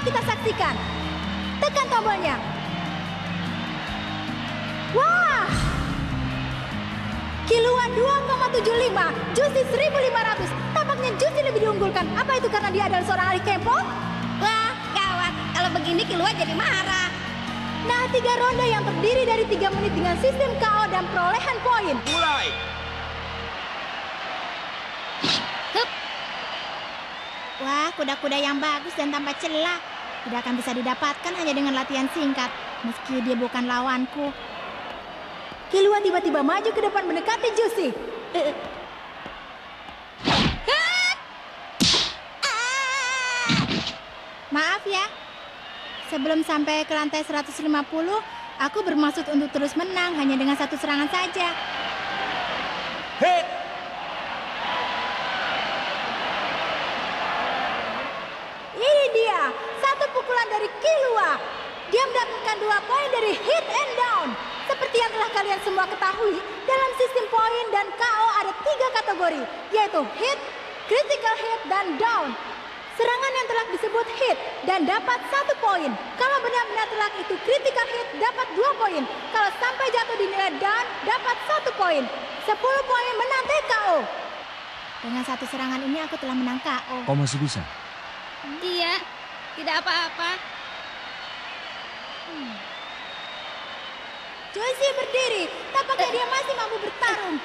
kita saksikan. Tekan tombolnya. Wah! Kilua 2,75, Juicy 1.500. Tampaknya Juicy lebih diunggulkan. Apa itu karena dia adalah seorang ahli kepo? Wah, gawat. Kalau begini Kilua jadi marah. Nah, 3 ronde yang terdiri dari 3 menit dengan sistem KO dan perolehan poin. Mulai. Hup. Wah, kuda-kuda yang bagus dan tanpa celah. Tidak akan bisa didapatkan hanya dengan latihan singkat. Meski dia bukan lawanku. Kilua tiba-tiba maju ke depan mendekati Juicy. Maaf ya. Sebelum sampai ke lantai 150, aku bermaksud untuk terus menang hanya dengan 1 serangan saja. Hit. Ini dia, 1 pukulan dari Kilua. Dia mendapatkan 2 poin dari hit and down. Seperti yang telah kalian semua ketahui, dalam sistem poin dan KO ada 3 kategori, yaitu hit, critical hit, dan down. Serangan yang telak disebut hit dan dapat 1 poin. Kalau benar-benar telak itu critical hit dapat 2 poin. Kalau sampai jatuh dinilai down dapat 1 poin. 10 poin menang TKO. Dengan 1 serangan ini aku telah menang KO. Kau masih bisa? Iya, tidak apa-apa. Juicy berdiri, tampaknya dia masih mampu bertarung.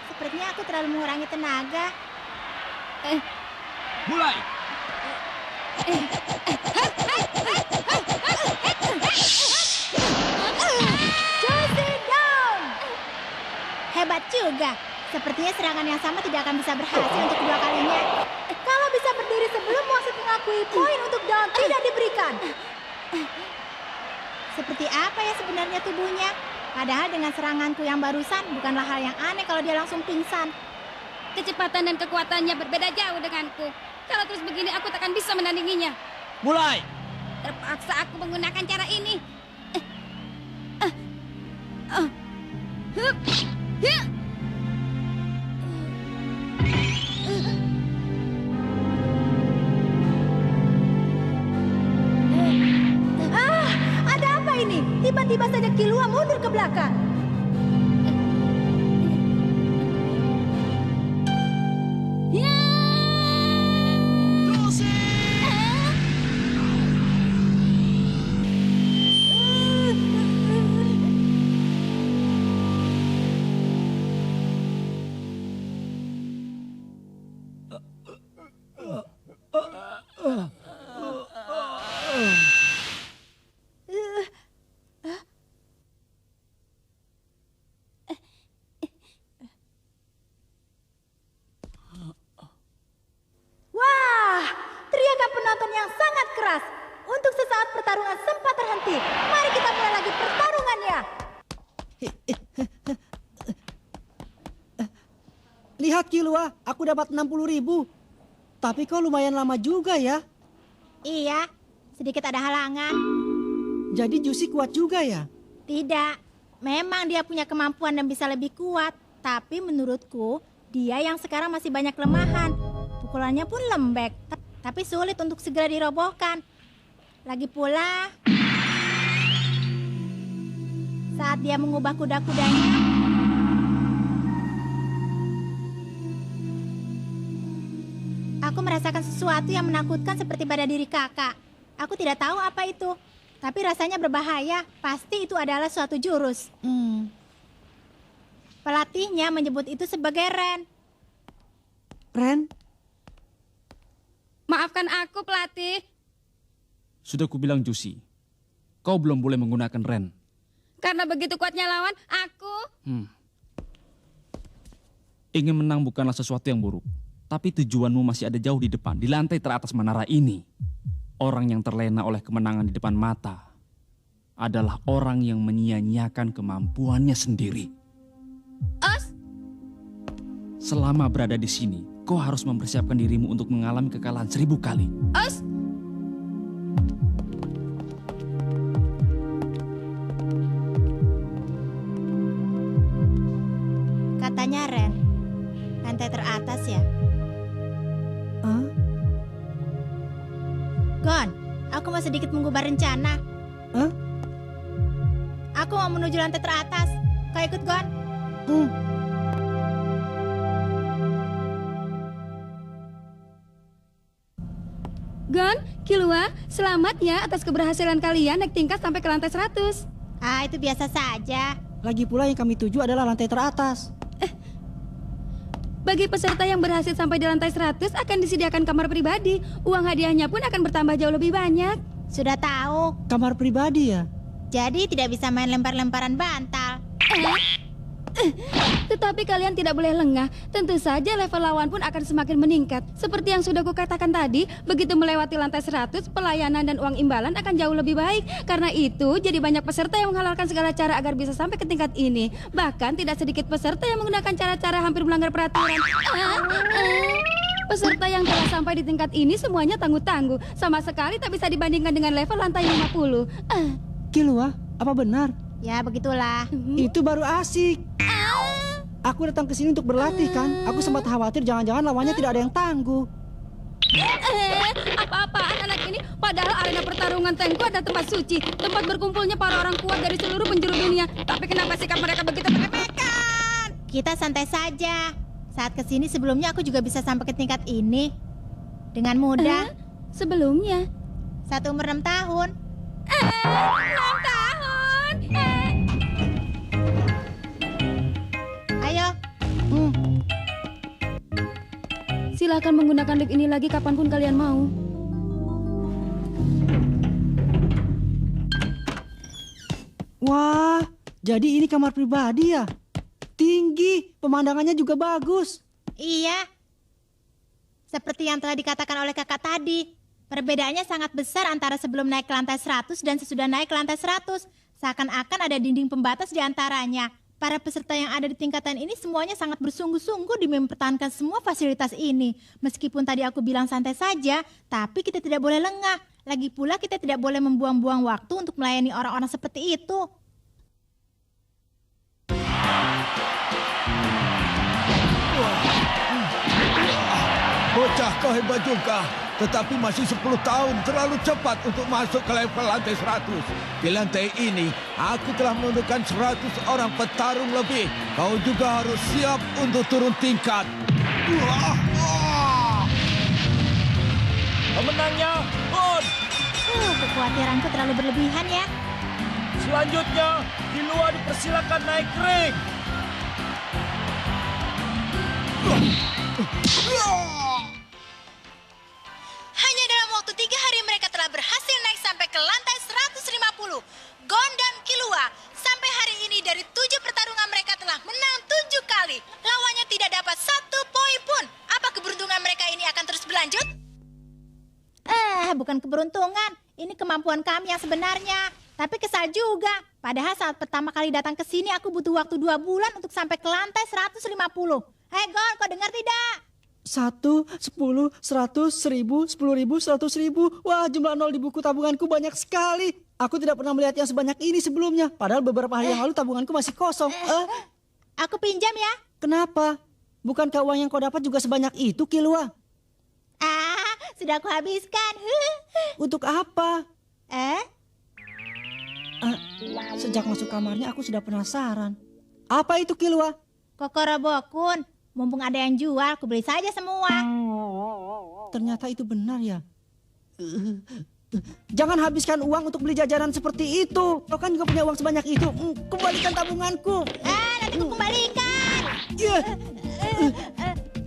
Sepertinya aku terlalu mengurangi tenaga. Mulai. Juicy down. Hebat juga. Sepertinya serangan yang sama tidak akan bisa berhasil untuk kedua kalinya. Kalau bisa berdiri sebelum wasit mengakui poin untuk down tidak diberikan. Seperti apa ya sebenarnya tubuhnya? Padahal dengan seranganku yang barusan bukanlah hal yang aneh kalau dia langsung pingsan. Kecepatan dan kekuatannya berbeda jauh denganku. Kalau terus begini aku takkan bisa menandinginya. Mulai. Terpaksa aku menggunakan cara ini. Ada apa ini? Tiba-tiba saja Kilua mundur ke belakang. Wah, teriakan penonton yang sangat keras. Untuk sesaat pertarungan sempat terhenti. Mari kita mulai lagi pertarungannya. Lihat Kilua, aku dapat 60.000. Tapi kau lumayan lama juga ya. Iya, sedikit ada halangan. Jadi Juicy kuat juga ya? Tidak, memang dia punya kemampuan dan bisa lebih kuat. Tapi menurutku, dia yang sekarang masih banyak kelemahan. Pukulannya pun lembek, tapi sulit untuk segera dirobohkan. Lagi pula, saat dia mengubah kuda-kudanya, aku merasakan sesuatu yang menakutkan seperti pada diri kakak. Aku tidak tahu apa itu, tapi rasanya berbahaya. Pasti itu adalah suatu jurus. Pelatihnya menyebut itu sebagai Ren. Ren? Maafkan aku, pelatih. Sudah kubilang Juicy, kau belum boleh menggunakan Ren. Karena begitu kuatnya lawan, aku... Ingin menang bukanlah sesuatu yang buruk. Tapi tujuanmu masih ada jauh di depan, di lantai teratas menara ini. Orang yang terlena oleh kemenangan di depan mata adalah orang yang menyia-nyiakan kemampuannya sendiri. Os, Selama berada di sini, kau harus mempersiapkan dirimu untuk mengalami kekalahan 1000 kali. os. Katanya Ren, lantai teratas ya. Hah? Gon, Aku mau sedikit mengubah rencana. Hah? Aku mau menuju lantai teratas. Kau ikut, Gon? Gon, Killua, selamat ya atas keberhasilan kalian naik tingkat sampai ke lantai 100. Ah, itu biasa saja. Lagi pula yang kami tuju adalah lantai teratas. Bagi peserta yang berhasil sampai di lantai 100 akan disediakan kamar pribadi. Uang hadiahnya pun akan bertambah jauh lebih banyak. Sudah tahu. Kamar pribadi ya? Jadi tidak bisa main lempar-lemparan bantal. Tetapi kalian tidak boleh lengah. Tentu saja level lawan pun akan semakin meningkat. Seperti yang sudah kukatakan tadi, begitu melewati lantai 100, pelayanan dan uang imbalan akan jauh lebih baik. Karena itu, jadi banyak peserta yang menghalalkan segala cara agar bisa sampai ke tingkat ini. Bahkan tidak sedikit peserta yang menggunakan cara-cara hampir melanggar peraturan. Peserta yang telah sampai di tingkat ini semuanya tangguh-tangguh. Sama sekali tak bisa dibandingkan dengan level lantai 50. Killua, apa benar? Ya, begitulah. Itu baru asik. Aku datang ke sini untuk berlatih kan. Aku sempat khawatir jangan-jangan lawannya tidak ada yang tangguh. Apa-apaan anak ini? Padahal arena pertarungan Tengku ada tempat suci, tempat berkumpulnya para orang kuat dari seluruh penjuru dunia. Tapi kenapa sikap mereka begitu meremehkan? Kita santai saja. Saat kesini sebelumnya aku juga bisa sampai ke tingkat ini dengan mudah. Sebelumnya? Saat umur 6 tahun. 6 tahun? Ayo. Silakan menggunakan lift ini lagi kapanpun kalian mau. Wah, jadi ini kamar pribadi ya? Tinggi, pemandangannya juga bagus. Iya. Seperti yang telah dikatakan oleh kakak tadi. Perbedaannya sangat besar antara sebelum naik ke lantai 100 dan sesudah naik ke lantai 100. Seakan-akan ada dinding pembatas di antaranya. Para peserta yang ada di tingkatan ini semuanya sangat bersungguh-sungguh demi mempertahankan semua fasilitas ini. Meskipun tadi aku bilang santai saja, tapi kita tidak boleh lengah. Lagi pula kita tidak boleh membuang-buang waktu untuk melayani orang-orang seperti itu. Bocah kau hebat juga. Tetapi masih 10 tahun terlalu cepat untuk masuk ke level lantai 100. Di lantai ini, aku telah menentukan 100 orang petarung lebih. Kau juga harus siap untuk turun tingkat. Pemenangnya, Gon. Kekhawatiranku terlalu berlebihan ya. Selanjutnya, Killua dipersilakan naik ring. Hanya dalam waktu 3 hari mereka telah berhasil naik sampai ke lantai 150. Gon dan Killua, sampai hari ini dari 7 pertarungan mereka telah menang 7 kali. Lawannya tidak dapat 1 poin pun. Apa keberuntungan mereka ini akan terus berlanjut? Bukan keberuntungan. Ini kemampuan kami yang sebenarnya. Tapi kesal juga. Padahal saat pertama kali datang ke sini aku butuh waktu 2 bulan untuk sampai ke lantai 150. Hei Gon, kau dengar tidak? 1, 10, 100, 1000, 10.000, 100.000. Wah, jumlah nol di buku tabunganku banyak sekali. Aku tidak pernah melihat yang sebanyak ini sebelumnya. Padahal beberapa hari yang lalu tabunganku masih kosong. Aku pinjam ya. Kenapa? Bukankah uang yang kau dapat juga sebanyak itu, Killua? Sudah aku habiskan. Untuk apa? Sejak masuk kamarnya aku sudah penasaran. Apa itu, Killua? Kokoro Bokun. Mumpung ada yang jual, aku beli saja semua. Ternyata itu benar ya. Jangan habiskan uang untuk beli jajanan seperti itu. Kau kan juga punya uang sebanyak itu. Kembalikan tabunganku. Nanti aku kembalikan.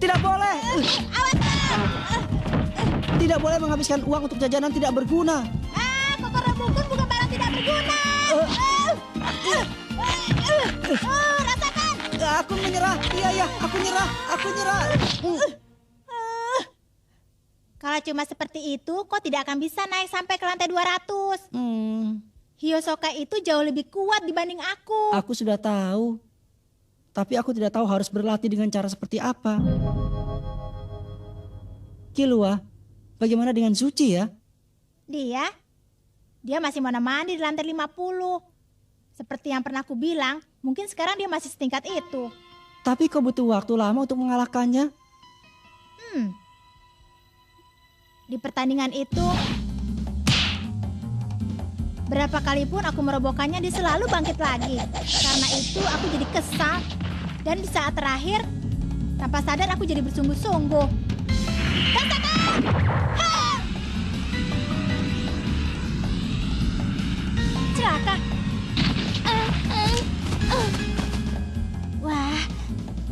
Tidak boleh. Awas. Tidak boleh menghabiskan uang untuk jajanan tidak berguna. Kokoro Bokun bukan barang tidak berguna. Rasakan. Aku menyerah. Iya, aku nyerah. Kalau cuma seperti itu, kau tidak akan bisa naik sampai ke lantai 200. Hyosoka itu jauh lebih kuat dibanding aku. Aku sudah tahu. Tapi aku tidak tahu harus berlatih dengan cara seperti apa. Killua, bagaimana dengan Suci ya? Dia masih mana-mandi di lantai 50. Seperti yang pernah aku bilang, mungkin sekarang dia masih setingkat itu. Tapi kau butuh waktu lama untuk mengalahkannya. Di pertandingan itu, Berapa kali pun aku merobohkannya, dia selalu bangkit lagi. Karena itu aku jadi kesal. Dan di saat terakhir, tanpa sadar aku jadi bersungguh-sungguh. Rasakan! Ha! Celaka. Wah,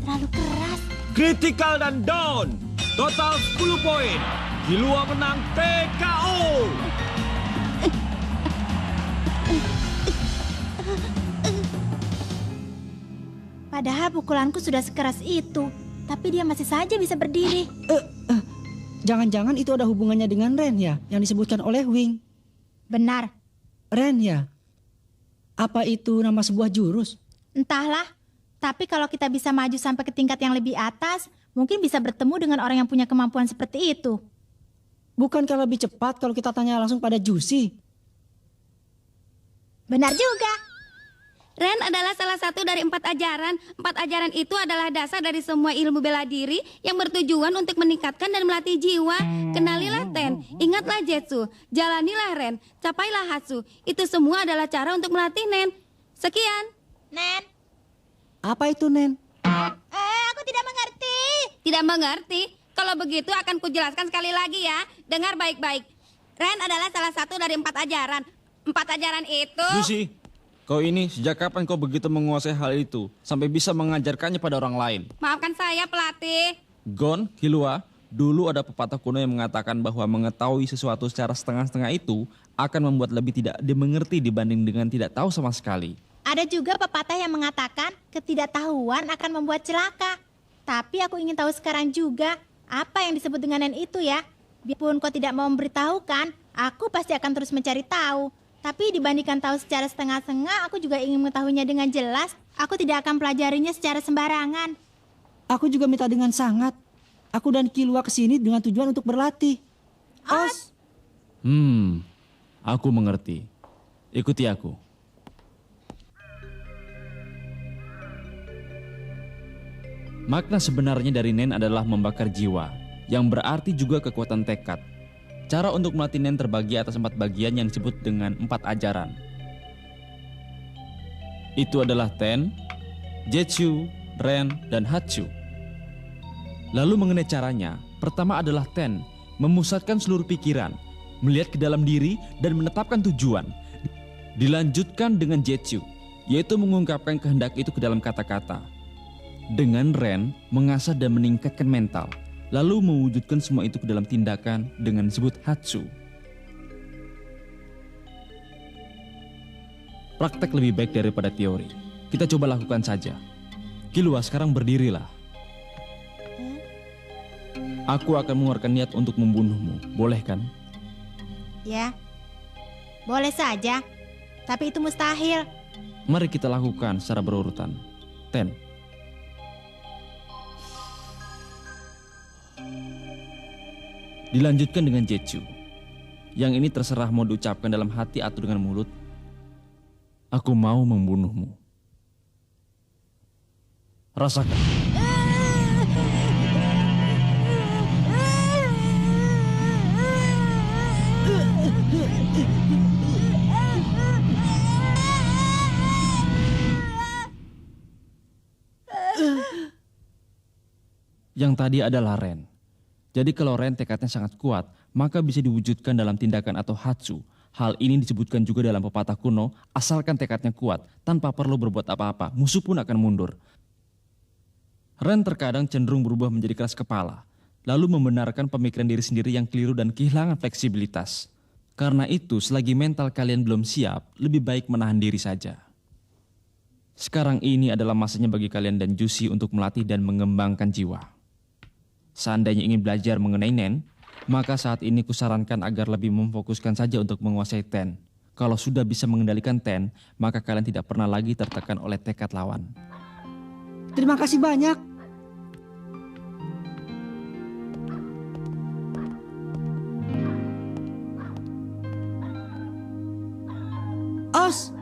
terlalu keras. Critical dan down. Total 10 poin. Killua menang TKO. Padahal pukulanku sudah sekeras itu, tapi dia masih saja bisa berdiri. Jangan-jangan itu ada hubungannya dengan Ren ya, yang disebutkan oleh Wing. Benar, Ren ya? Apa itu nama sebuah jurus? entahlah. Tapi kalau kita bisa maju sampai ke tingkat yang lebih atas, mungkin bisa bertemu dengan orang yang punya kemampuan seperti itu. Bukankah lebih cepat kalau kita tanya langsung pada Juicy? Benar juga. Ren adalah salah satu dari 4 ajaran. 4 ajaran itu adalah dasar dari semua ilmu bela diri yang bertujuan untuk meningkatkan dan melatih jiwa. Kenalilah Ten, ingatlah Jetsu, jalanilah Ren, capailah Hatsu. Itu semua adalah cara untuk melatih Nen. Sekian. Nen, Apa itu, Nen? aku tidak mengerti. Tidak mengerti? Kalau begitu akan kujelaskan sekali lagi ya. Dengar baik-baik. Ren adalah salah satu dari 4 ajaran. 4 ajaran itu... Juicy, kau ini sejak kapan kau begitu menguasai hal itu sampai bisa mengajarkannya pada orang lain? Maafkan saya, pelatih. Gon, Killua, dulu ada pepatah kuno yang mengatakan bahwa mengetahui sesuatu secara setengah-setengah itu akan membuat lebih tidak dimengerti dibanding dengan tidak tahu sama sekali. Ada juga pepatah yang mengatakan ketidaktahuan akan membuat celaka. Tapi aku ingin tahu sekarang juga apa yang disebut dengan Nen itu ya. Biarpun kau tidak mau memberitahukan, aku pasti akan terus mencari tahu. Tapi dibandingkan tahu secara setengah-setengah, aku juga ingin mengetahuinya dengan jelas. Aku tidak akan pelajarinya secara sembarangan. Aku juga minta dengan sangat. Aku dan Killua kesini dengan tujuan untuk berlatih. Os. Aku mengerti. Ikuti aku. Makna sebenarnya dari Nen adalah membakar jiwa, yang berarti juga kekuatan tekad. Cara untuk melatih Nen terbagi atas 4 bagian yang disebut dengan 4 ajaran. Itu adalah Ten, Jetsu, Ren, dan Hatsu. Lalu mengenai caranya, pertama adalah Ten, memusatkan seluruh pikiran, melihat ke dalam diri dan menetapkan tujuan. Dilanjutkan dengan Jetsu, yaitu mengungkapkan kehendak itu ke dalam kata-kata. Dengan Ren, mengasah dan meningkatkan mental, lalu mewujudkan semua itu ke dalam tindakan dengan disebut Hatsu. Praktek lebih baik daripada teori. Kita coba lakukan saja. Killua, sekarang berdirilah. Aku akan mengeluarkan niat untuk membunuhmu, boleh kan? Ya, boleh saja. Tapi itu mustahil. Mari kita lakukan secara berurutan. Ten. Dilanjutkan dengan Jetsu. Yang ini terserah mau diucapkan dalam hati atau dengan mulut. Aku mau membunuhmu. Rasakan. Yang tadi adalah Ren. Jadi kalau Ren tekadnya sangat kuat, maka bisa diwujudkan dalam tindakan atau Hatsu. Hal ini disebutkan juga dalam pepatah kuno, asalkan tekadnya kuat, tanpa perlu berbuat apa-apa, musuh pun akan mundur. Ren terkadang cenderung berubah menjadi keras kepala, lalu membenarkan pemikiran diri sendiri yang keliru dan kehilangan fleksibilitas. Karena itu, selagi mental kalian belum siap, lebih baik menahan diri saja. Sekarang ini adalah masanya bagi kalian dan Juicy untuk melatih dan mengembangkan jiwa. Seandainya ingin belajar mengenai Nen, maka saat ini kusarankan agar lebih memfokuskan saja untuk menguasai Ten. Kalau sudah bisa mengendalikan Ten, maka kalian tidak pernah lagi tertekan oleh tekad lawan. Terima kasih banyak. Os.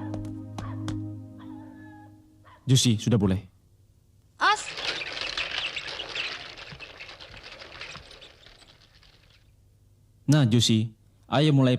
Juicy, sudah boleh. Os. Nah, Juicy, ayo mulai